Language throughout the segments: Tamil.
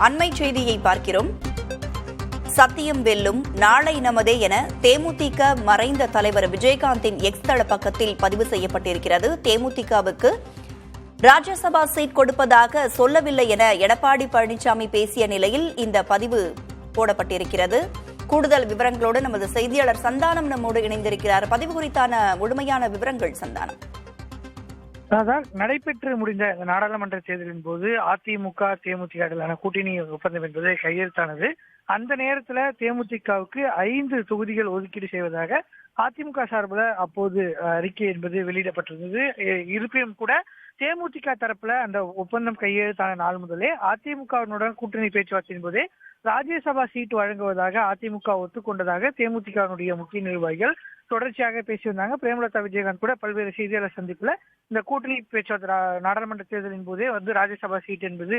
அண்மை செய்தியை பார்க்கிறோம். சத்தியம் வெல்லும், நாளை நமதே என தேமுதிக மறைந்த தலைவர் விஜயகாந்தின் எக்ஸ் தள பக்கத்தில் பதிவு செய்யப்பட்டிருக்கிறது. தேமுதிகவுக்கு ராஜ்யசபா சீட் கொடுப்பதாக சொல்லவில்லை என எடப்பாடி பழனிசாமி பேசிய நிலையில் இந்த பதிவு போடப்பட்டிருக்கிறது. கூடுதல் விவரங்களோடு நமது செய்தியாளர் சந்தானம் நம்மோடு இணைந்திருக்கிறார். பதிவு குறித்தான முழுமையான விவரங்கள் சந்தானம். நடைபெற்று முடிந்த நாடாளுமன்ற தேர்தலின் போது அதிமுக தேமுதிக இடையிலான கூட்டணி ஒப்பந்தம் என்பது கையெழுத்தானது. அந்த நேரத்துல தேமுதிகவுக்கு 5 தொகுதிகள் ஒதுக்கீடு செய்வதாக அதிமுக சார்பில் அப்போது அறிக்கை என்பது வெளியிடப்பட்டிருந்தது. இருப்பினும் கூட தேமுதிக தரப்புல அந்த ஒப்பந்தம் கையெழுத்தான நாள் முதலே அதிமுகவினுடன் கூட்டணி பேச்சுவார்த்தையின் போதே ராஜ்யசபா சீட் வழங்குவதாக அதிமுக ஒத்துக்கொண்டதாக தேமுதிகவினுடைய முக்கிய நிர்வாகிகள் தொடர்ச்சியாக பேசி வந்தாங்க. பிரேமலதா விஜயகாந்த் கூட பல்வேறு செய்தியாளர் சந்திப்புல இந்த கூட்டணி பேச்சுவார்த்தை நாடாளுமன்ற தேர்தலின் போதே ராஜ்யசபா சீட் என்பது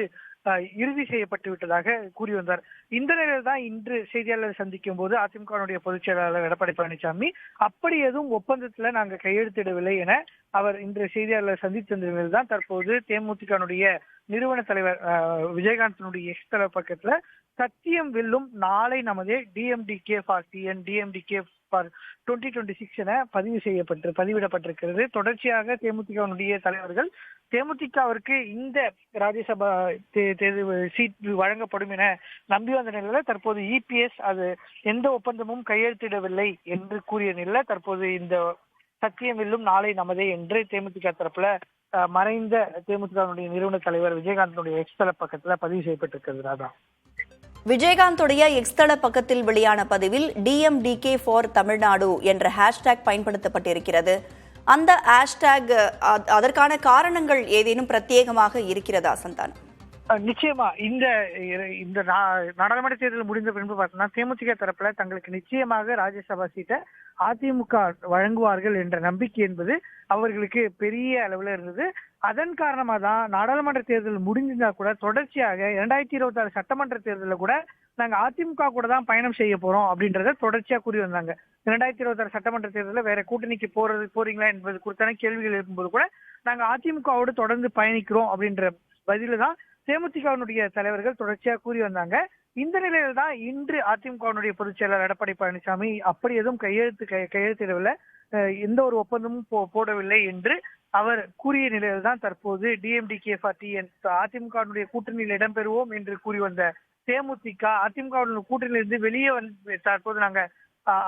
இறுதி செய்யப்பட்டு விட்டதாக கூறி வந்தார். இந்த நிலையில் தான் இன்று செய்தியாளர் சந்திக்கும் போது அதிமுகவினுடைய பொதுச் செயலாளர் எடப்பாடி பழனிசாமி அப்படி எதுவும் ஒப்பந்தத்துல நாங்க கையெழுத்திடவில்லை என அவர் இன்று செய்தியாளர் சந்தித்த நிலையில் தான் தற்போது தேமுதிகனுடைய நிறுவன தலைவர் விஜயகாந்தினுடைய எக்ஸ் தள பக்கத்துல சத்தியம் வெல்லும், நாளை நமதே, DMDK for TN, DMDK for 2026 என பதிவிடப்பட்டிருக்கிறது. தொடர்ச்சியாக தேமுதிகனுடைய தலைவர்கள் தேமுதிகவிற்கு இந்த ராஜ்யசபா சீட் வழங்கப்படும் என நம்பி வந்த நிலையில தற்போது இபிஎஸ் அது எந்த ஒப்பந்தமும் கையெழுத்திடவில்லை என்று கூறிய நிலையில தற்போது இந்த சத்தியம் வெல்லும், நாளை நமதே என்று தேமுதிக தரப்புல மறைந்த தேமுதிகனுடைய நிறுவன தலைவர் விஜயகாந்தனுடைய எக்ஸ் தள பக்கத்துல பதிவு செய்யப்பட்டிருக்கிறது. ராதா, விஜயகாந்துடைய எக்ஸ் தள பக்கத்தில் வெளியான பதிவில் டிஎம்டிகே ஃபார் தமிழ்நாடு என்ற ஹேஷ்டேக் பயன்படுத்தப்பட்டிருக்கிறது. அந்த ஹேஷ்டேக் அதற்கான காரணங்கள் ஏதேனும் பிரத்யேகமாக இருக்கிறதா சந்தானம்? நிச்சயமா இந்த நாடாளுமன்ற தேர்தல் முடிந்த பின்பு பார்த்தோம்னா தேமுதிக தரப்புல தங்களுக்கு நிச்சயமாக ராஜ்யசபா சீட்டை அதிமுக வழங்குவார்கள் என்ற நம்பிக்கை என்பது அவர்களுக்கு பெரிய அளவுல இருந்தது. அதன் காரணமா தான் நாடாளுமன்ற தேர்தல் முடிஞ்சிருந்தா கூட தொடர்ச்சியாக 2026 சட்டமன்ற தேர்தலில் கூட நாங்க அதிமுக கூட தான் பயணம் செய்ய போறோம் அப்படின்றத தொடர்ச்சியா கூறி வந்தாங்க. 2026 சட்டமன்ற தேர்தலில் வேற கூட்டணிக்கு போறீங்களா என்பது குறித்தான கேள்விகள் இருக்கும்போது கூட நாங்க அதிமுகவோடு தொடர்ந்து பயணிக்கிறோம் அப்படின்ற பதில தான் தேமுதிகவினுடைய தலைவர்கள் தொடர்ச்சியா கூறி வந்தாங்க. இந்த நிலையில தான் இன்று அதிமுகவினுடைய பொதுச் செயலாளர் எடப்பாடி பழனிசாமி அப்படி எதுவும் கையெழுத்திடவில்லை, எந்த ஒரு ஒப்பந்தமும் போடவில்லை என்று அவர் கூறிய நிலையில் தான் தற்போது டிஎம்டிகே ஃபார் டிஎன் அதிமுகவினுடைய கூட்டணியில் இடம்பெறுவோம் என்று கூறி வந்த தேமுதிக அதிமுகவினுடைய கூட்டணியிலிருந்து வெளியே வந்து தற்போது நாங்க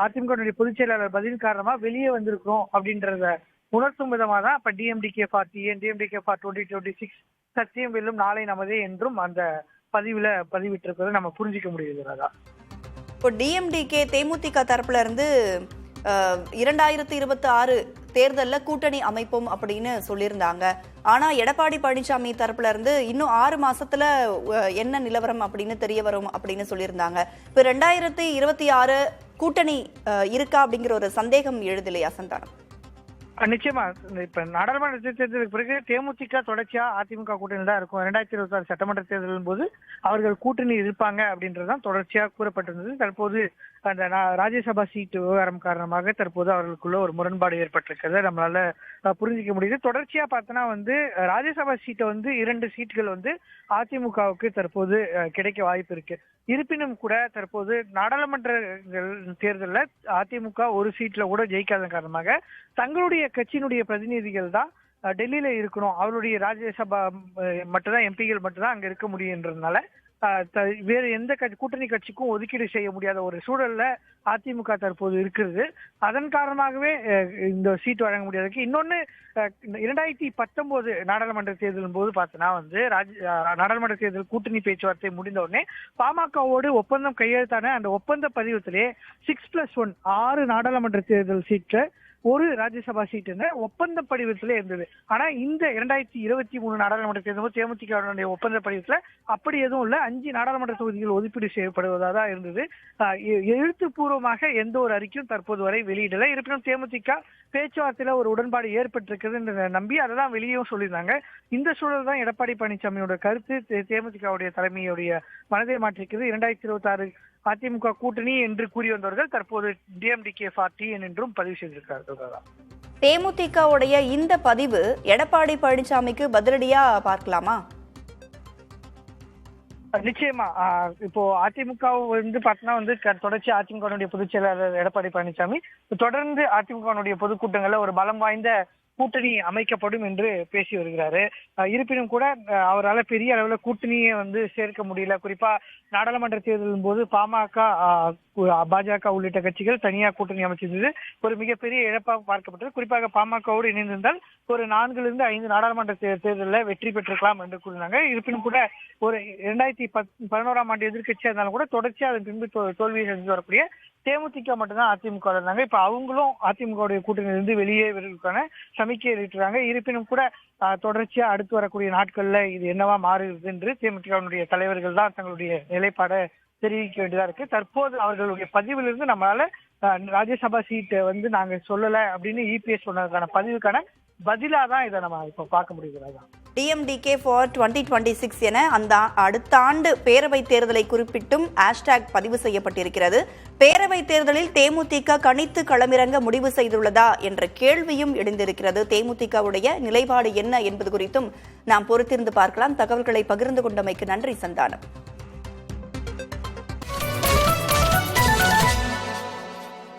அதிமுகவினுடைய பொதுச் செயலாளர் பதில் காரணமா வெளியே வந்திருக்கிறோம் அப்படின்றத உணர்த்தும் விதமாக தான் இப்ப DMDK for TN, DMDK for 2026 சத்தியம் வெல்லும், நாளை நமதே என்றும் அந்த பதிவிட்டிருப்பதை நம்ம புரிஞ்சிக்க முடியுது. இப்போ டிஎம்டிகே தேமுதிக தரப்புல இருந்து 2026 தேர்தலில் கூட்டணி அமைப்போம் அப்படின்னு சொல்லியிருந்தாங்க. ஆனா எடப்பாடி பழனிசாமி தரப்புல இருந்து இன்னும் 6 மாசத்துல என்ன நிலவரம் அப்படின்னு தெரிய வரும் அப்படின்னு சொல்லியிருந்தாங்க. இப்ப 2026 கூட்டணி இருக்கா அப்படிங்கிற ஒரு சந்தேகம் எழுதலையா சந்தானம்? நிச்சயமா இப்ப நாடாளுமன்ற தேர்தலுக்கு பிறகு தேமுதிக தொடர்ச்சியா அதிமுக கூட்டணியில் தான் இருக்கும். 2026 சட்டமன்ற தேர்தலின் போது அவர்கள் கூட்டணி இருப்பாங்க அப்படின்றதுதான் தொடர்ச்சியா கூறப்பட்டிருந்தது. தற்போது அந்த ராஜ்யசபா சீட் விவகாரம் காரணமாக தற்போது அவர்களுக்குள்ள ஒரு முரண்பாடு ஏற்பட்டிருக்கிறத நம்மளால புரிஞ்சிக்க முடியுது. தொடர்ச்சியா பார்த்தோன்னா ராஜ்யசபா சீட்டை 2 சீட்டுகள் அதிமுகவுக்கு தற்போது கிடைக்க வாய்ப்பு இருக்கு. இருப்பினும் கூட தற்போது நாடாளுமன்ற தேர்தலில் அதிமுக ஒரு சீட்ல கூட ஜெயிக்காத காரணமாக தங்களுடைய கட்சியினுடைய பிரதிநிதிகள் தான் டெல்லியில இருக்கணும், அவருடைய ராஜ்யசபா மட்டும்தான் எம்பிகள் மட்டும்தான் அங்க இருக்க முடியுன்றதுனால வேறு எந்த கூட்டணி கட்சிக்கும் ஒதுக்கீடு செய்ய முடியாத ஒரு சூழல்ல அதிமுக தற்போது இருக்கிறது. அதன் காரணமாகவே இந்த சீட் வழங்க முடியாது. இன்னொன்னு 2019 நாடாளுமன்ற தேர்தலின் போது பார்த்தோன்னா நாடாளுமன்ற தேர்தல் கூட்டணி பேச்சுவார்த்தை முடிந்த உடனே பாமகவோடு ஒப்பந்தம் கையெழுத்தான அந்த ஒப்பந்த பதிவத்திலே 6+1 6 நாடாளுமன்ற தேர்தல் சீட்டு ஒரு ராஜ்யசபா சீட் ஒப்பந்த படிவத்திலே இருந்தது. ஆனா இந்த 2023 நாடாளுமன்ற தேர்தல் தேமுதிக ஒப்பந்த படிவத்துல அப்படி எதுவும் இல்ல, 5 நாடாளுமன்ற தொகுதிகள் ஒதுக்கீடு செய்யப்படுவதாக தான் இருந்தது. எழுத்துப்பூர்வமாக எந்த ஒரு அறிக்கையும் தற்போது வரை வெளியிடல. இருப்பினும் தேமுதிக பேச்சுவார்த்தையில ஒரு உடன்பாடு ஏற்பட்டிருக்கிறது என்று நம்பி அதை தான் வெளியும் சொல்லியிருந்தாங்க. இந்த சூழல் தான் எடப்பாடி பழனிசாமியோட கருத்து தேமுதிகவுடைய தலைமையுடைய மனதை மாற்றிருக்கிறது. 2026 அதிமுக கூட்டணி என்று கூறி வந்தவர்கள் தற்போது டிஎம்டிகே ஃபார் டிஎன் என்றும் பதிவு செய்திருக்கிறார்கள். தேமுதிகவுடைய இந்த பதிவு எடப்பாடி பழனிசாமிக்கு பதிலடியா பார்க்கலாமா? நிச்சயமா இப்போ அதிமுக வந்து பார்த்தோம்னா வந்து தொடர்ச்சி அதிமுகவுடைய பொதுச் செயலாளர் எடப்பாடி பழனிசாமி தொடர்ந்து அதிமுகவுடைய பொதுக்கூட்டங்கள்ல ஒரு பலம் வாய்ந்த கூட்டணி அமைக்கப்படும் என்று பேசி வருகிறாரு. இருப்பினும் கூட அவரால் பெரிய அளவுல கூட்டணியை வந்து சேர்க்க முடியல. குறிப்பா நாடாளுமன்ற தேர்தலின் போது பாமக, பாஜக உள்ளிட்ட கட்சிகள் தனியா கூட்டணி அமைச்சிருந்தது ஒரு மிகப்பெரிய இழப்பாக பார்க்கப்பட்டது. குறிப்பாக பாமகவோடு இணைந்திருந்தால் ஒரு 4 to 5 நாடாளுமன்ற தேர்தலில் வெற்றி பெற்றிருக்கலாம் என்று கூறினாங்க. இருப்பினும் கூட ஒரு 2011 எதிர்கட்சியா இருந்தாலும் கூட தொடர்ச்சியா அதன் பின்பு தோல்வியை செஞ்சு வரக்கூடிய தேமுதிக மட்டும்தான் அதிமுக இருந்தாங்க. இப்ப அவங்களும் அதிமுகவுடைய கூட்டணியிலிருந்து வெளியே வருவதற்கான சமிக்கை வெளியிட்டிருக்காங்க. இருப்பினும் கூட தொடர்ச்சியா அடுத்து வரக்கூடிய நாட்கள்ல இது என்னவா மாறுகிறது என்று தேமுதிகவுடைய தலைவர்கள் தான் தங்களுடைய நிலைப்பாடை தெரிவிக்க வேண்டியதா இருக்கு. தற்போது அவர்களுடைய பதிவிலிருந்து நம்மளால ராஜ்யசபா சீட்டை வந்து நாங்க சொல்லல அப்படின்னு இபிஎஸ் சொன்னதுக்கான பதிவுக்கான பதிலா தான் இதை நம்ம இப்ப பார்க்க முடிகிறது. டிஎம்டிகே ஃபார் 2026 என அந்த அடுத்த ஆண்டு பேரவை தேர்தலை குறிப்பிட்டும் ஹேஷ்டேக் பதிவு செய்யப்பட்டிருக்கிறது. பேரவை தேர்தலில் தேமுதிக கணித்து களமிறங்க முடிவு செய்துள்ளதா என்ற கேள்வியும் எழுந்திருக்கிறது. தேமுதிகவுடைய நிலைப்பாடு என்ன என்பது குறித்தும் நாம் பொறுத்திருந்து பார்க்கலாம். தகவல்களை பகிர்ந்து கொண்டமைக்கு நன்றி சந்தானம்.